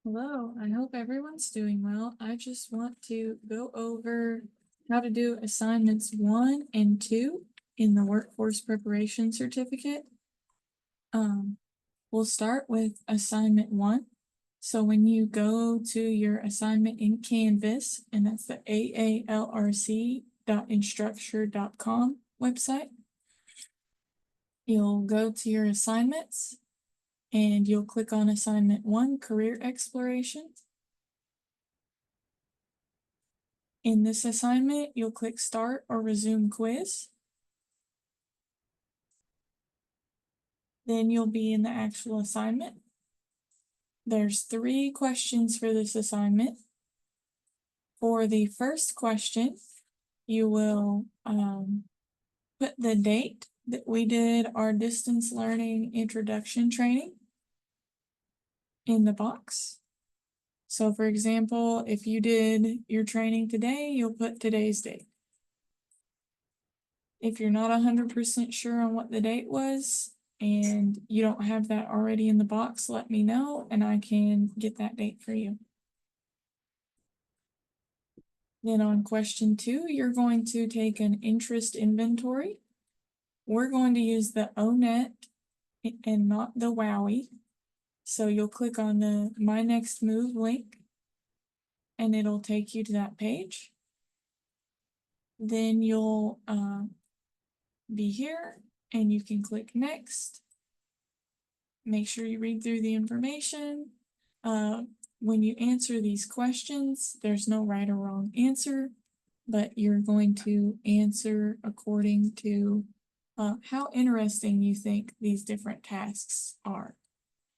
Hello, I hope everyone's doing well. I just want to go over how to do assignments 1 and 2 in the workforce preparation certificate. We'll start with assignment 1. So when you go to your assignment in Canvas, and that's the aalrc.instructure.com website, you'll go to your assignments and you'll click on assignment 1, career exploration. In this assignment, you'll click Start or Resume Quiz. Then you'll be in the actual assignment. There's 3 questions for this assignment. For the first question, you will put the date that we did our distance learning introduction training in the box. So for example, if you did your training today, you'll put today's date. If you're not 100% sure on what the date was and you don't have that already in the box, let me know and I can get that date for you. Then on question 2, you're going to take an interest inventory. We're going to use the ONET and not the WOWI. So you'll click on the My Next Move link and it'll take you to that page. Then you'll be here and you can click Next. Make sure you read through the information. When you answer these questions, there's no right or wrong answer, but you're going to answer according to how interesting you think these different tasks are.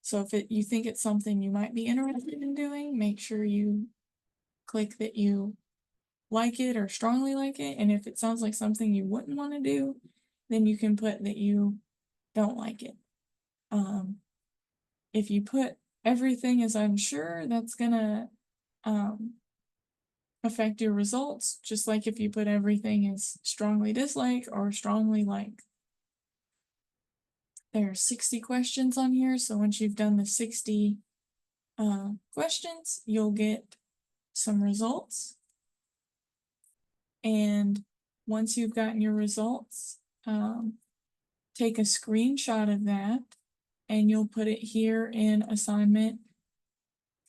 So if you think it's something you might be interested in doing, make sure you click that you like it or strongly like it. And if it sounds like something you wouldn't want to do, then you can put that you don't like it. If you put everything as unsure, that's gonna affect your results, just like if you put everything as strongly dislike or strongly like. There are 60 questions on here, so once you've done the 60 questions, you'll get some results. And once you've gotten your results, take a screenshot of that and you'll put it here in assignment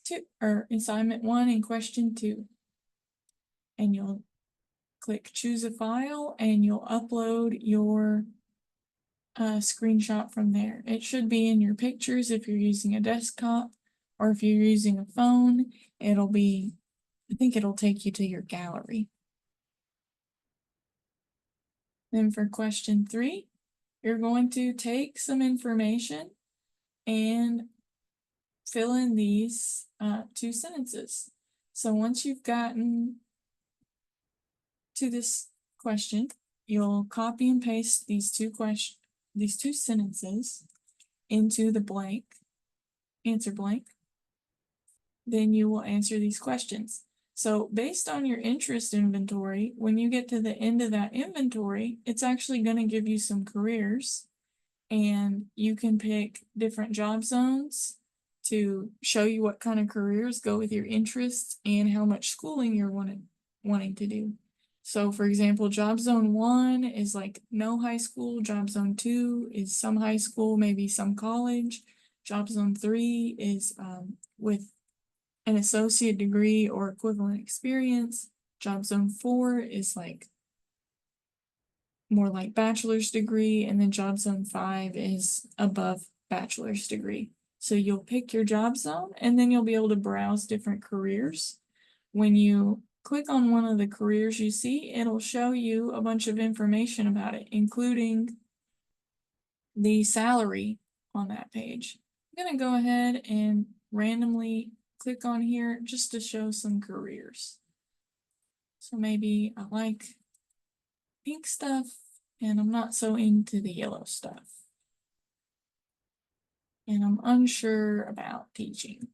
2 or assignment 1 in question 2. And you'll click choose a file and you'll upload your screenshot from there. It should be in your pictures if you're using a desktop, or if you're using a phone, it'll be, I think it'll take you to your gallery. Then for question 3, you're going to take some information and fill in these 2 sentences. So once you've gotten to this question, you'll copy and paste these 2 sentences into the blank, answer blank. Then you will answer these questions. So based on your interest inventory, when you get to the end of that inventory, it's actually going to give you some careers, and you can pick different job zones to show you what kind of careers go with your interests and how much schooling you're wanting to do. So for example, job zone 1 is like no high school, job zone 2 is some high school, maybe some college, job zone 3 is with an associate degree or equivalent experience, job zone 4 is like more like bachelor's degree, and then job zone 5 is above bachelor's degree. So you'll pick your job zone and then you'll be able to browse different careers. When you click on one of the careers you see, it'll show you a bunch of information about it, including the salary on that page. I'm going to go ahead and randomly click on here just to show some careers. So maybe I like pink stuff and I'm not so into the yellow stuff. And I'm unsure about teaching.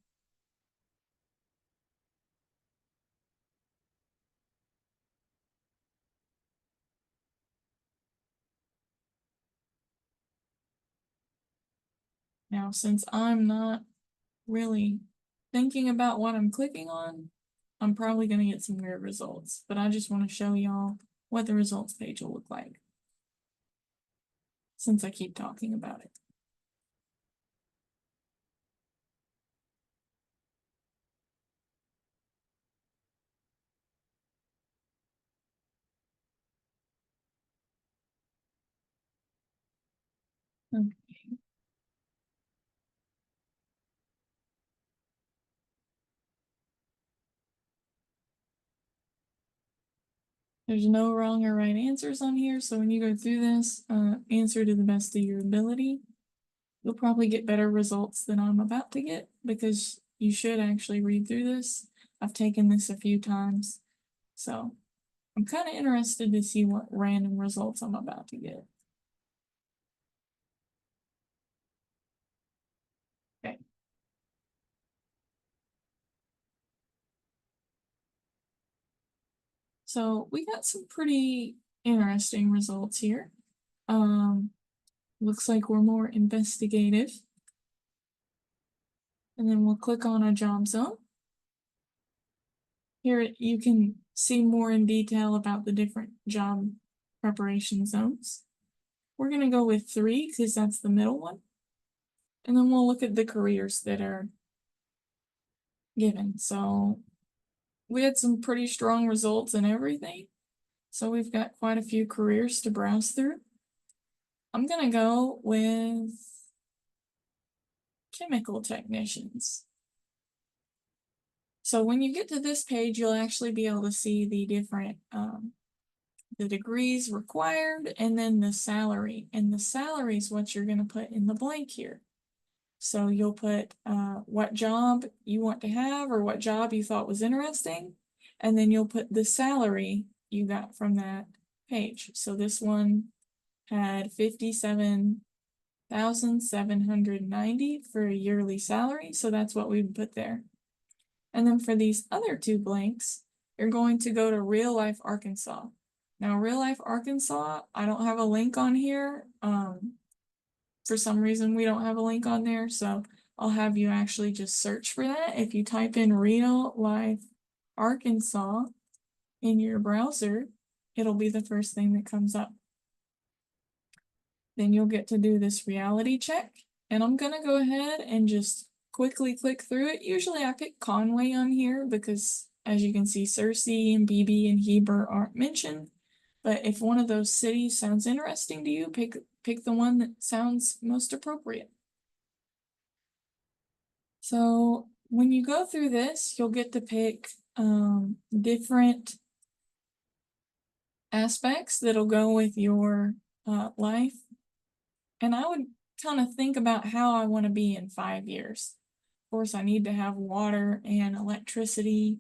Now, since I'm not really thinking about what I'm clicking on, I'm probably gonna get some weird results, but I just wanna show y'all what the results page will look like, since I keep talking about it. Okay. There's no wrong or right answers on here, so when you go through this, answer to the best of your ability. You'll probably get better results than I'm about to get, because you should actually read through this. I've taken this a few times, so I'm kind of interested to see what random results I'm about to get. Okay. So we got some pretty interesting results here. Looks like we're more investigative. And then we'll click on a job zone. Here you can see more in detail about the different job preparation zones. We're gonna go with 3 because that's the middle one. And then we'll look at the careers that are given. So we had some pretty strong results in everything. So we've got quite a few careers to browse through. I'm gonna go with chemical technicians. So when you get to this page, you'll actually be able to see the different the degrees required and then the salary. And the salary is what you're gonna put in the blank here. So you'll put what job you want to have or what job you thought was interesting, and then you'll put the salary you got from that page. So this one had 57,790 for a yearly salary, so that's what we would put there. And then for these other 2 blanks, you're going to go to Real Life Arkansas. Now, Real Life Arkansas, I don't have a link on here. For some reason, we don't have a link on there, so I'll have you actually just search for that. If you type in Real Life Arkansas in your browser, it'll be the first thing that comes up. Then you'll get to do this reality check, and I'm gonna go ahead and just quickly click through it. Usually I pick Conway on here because, as you can see, Searcy and Beebe and Heber aren't mentioned. But if one of those cities sounds interesting to you, pick the one that sounds most appropriate. So when you go through this, you'll get to pick different aspects that'll go with your life. And I would kind of think about how I want to be in 5 years. Of course, I need to have water and electricity.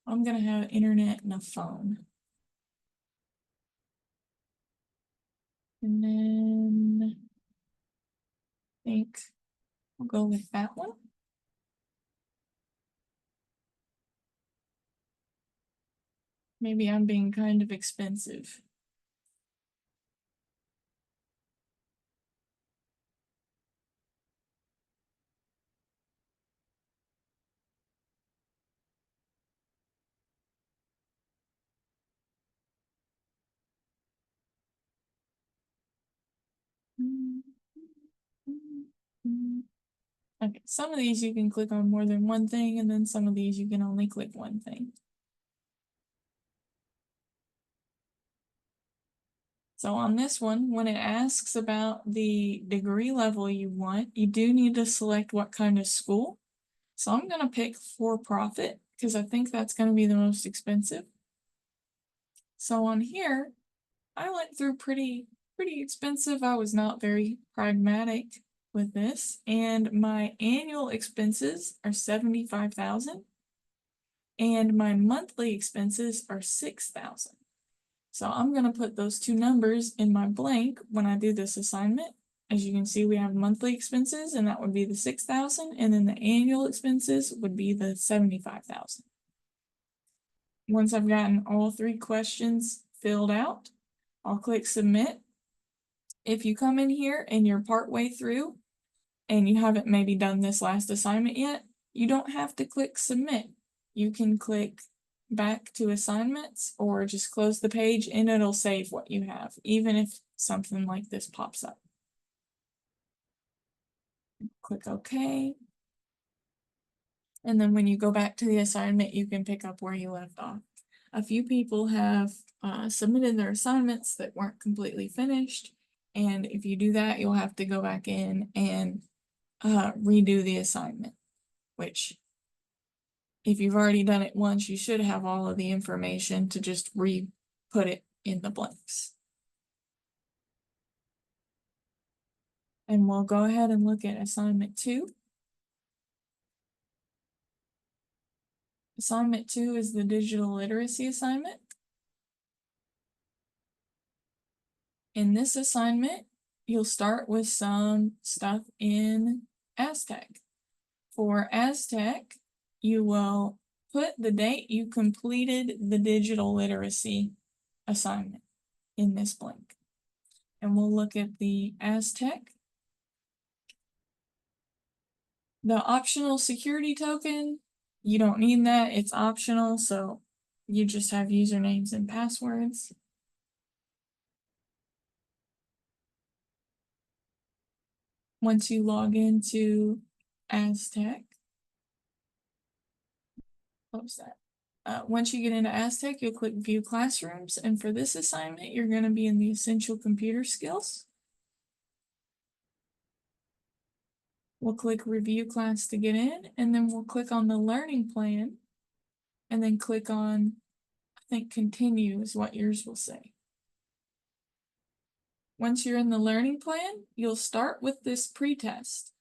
I'm going to have internet and a phone. And then I think I'll go with that one. Maybe I'm being kind of expensive. Okay, some of these you can click on more than one thing, and then some of these you can only click one thing. So on this one, when it asks about the degree level you want, you do need to select what kind of school. So I'm gonna pick for-profit because I think that's gonna be the most expensive. So on here, I went through pretty expensive. I was not very pragmatic with this, and my annual expenses are 75,000 and my monthly expenses are 6,000. So I'm going to put those 2 numbers in my blank when I do this assignment. As you can see, we have monthly expenses, and that would be the 6,000, and then the annual expenses would be the 75,000. Once I've gotten all 3 questions filled out, I'll click submit. If you come in here and you're partway through and you haven't maybe done this last assignment yet, you don't have to click submit. You can click back to assignments or just close the page and it'll save what you have, even if something like this pops up. Click OK. And then when you go back to the assignment, you can pick up where you left off. A few people have submitted their assignments that weren't completely finished. And if you do that, you'll have to go back in and redo the assignment, which if you've already done it once, you should have all of the information to just re-put it in the blanks. And we'll go ahead and look at assignment 2. Assignment 2 is the digital literacy assignment. In this assignment, you'll start with some stuff in Aztec. For Aztec, you will put the date you completed the digital literacy assignment in this blank. And we'll look at the Aztec. The optional security token, you don't need that, it's optional, so you just have usernames and passwords. Once you log into Aztec, close that. Once you get into Aztec, you'll click View Classrooms, and for this assignment, you're going to be in the Essential Computer Skills. We'll click Review Class to get in, and then we'll click on the Learning Plan, and then click on, I think, Continue is what yours will say. Once you're in the learning plan, you'll start with this pretest.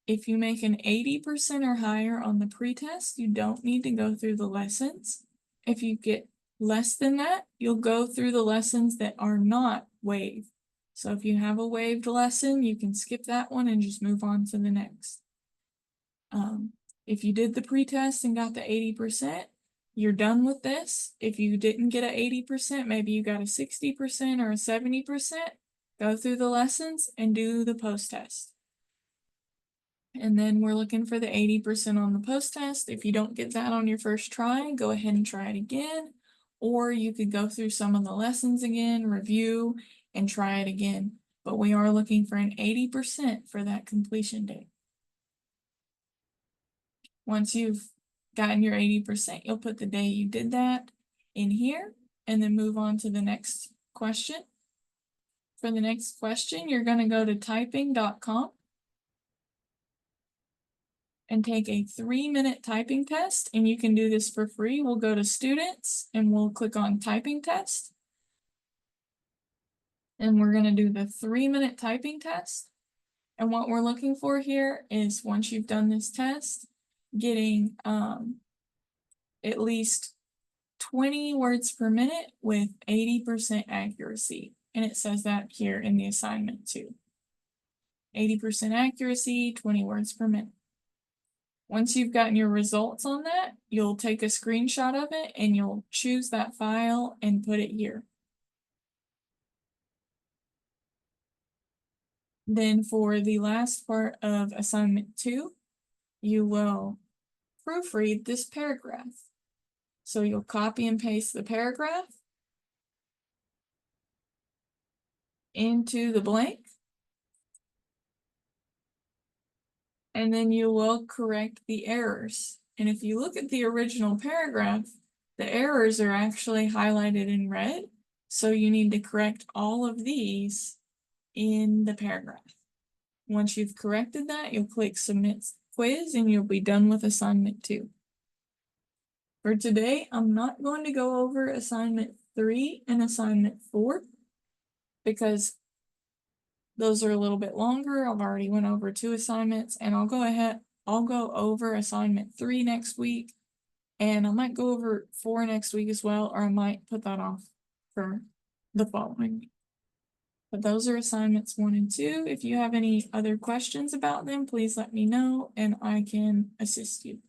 If you make an 80% or higher on the pretest, you don't need to go through the lessons. If you get less than that, you'll go through the lessons that are not waived. So if you have a waived lesson, you can skip that one and just move on to the next. If you did the pretest and got the 80%, you're done with this. If you didn't get an 80%, maybe you got a 60% or a 70%, go through the lessons and do the post-test. And then we're looking for the 80% on the post-test. If you don't get that on your first try, go ahead and try it again. Or you could go through some of the lessons again, review, and try it again. But we are looking for an 80% for that completion date. Once you've gotten your 80%, you'll put the day you did that in here and then move on to the next question. For the next question, you're going to go to typing.com and take a 3-minute typing test, and you can do this for free. We'll go to students and we'll click on typing test. And we're going to do the 3-minute typing test. And what we're looking for here is once you've done this test, getting at least 20 words per minute with 80% accuracy. And it says that here in the assignment too. 80% accuracy, 20 words per minute. Once you've gotten your results on that, you'll take a screenshot of it and you'll choose that file and put it here. Then for the last part of assignment 2, you will proofread this paragraph. So you'll copy and paste the paragraph into the blank. And then you will correct the errors. And if you look at the original paragraph, the errors are actually highlighted in red. So you need to correct all of these in the paragraph. Once you've corrected that, you'll click Submit Quiz and you'll be done with assignment 2. For today, I'm not going to go over assignment 3 and assignment 4 because those are a little bit longer. I've already went over 2 assignments, and I'll go over assignment 3 next week, and I might go over 4 next week as well, or I might put that off for the following week. But those are assignments 1 and 2. If you have any other questions about them, please let me know and I can assist you.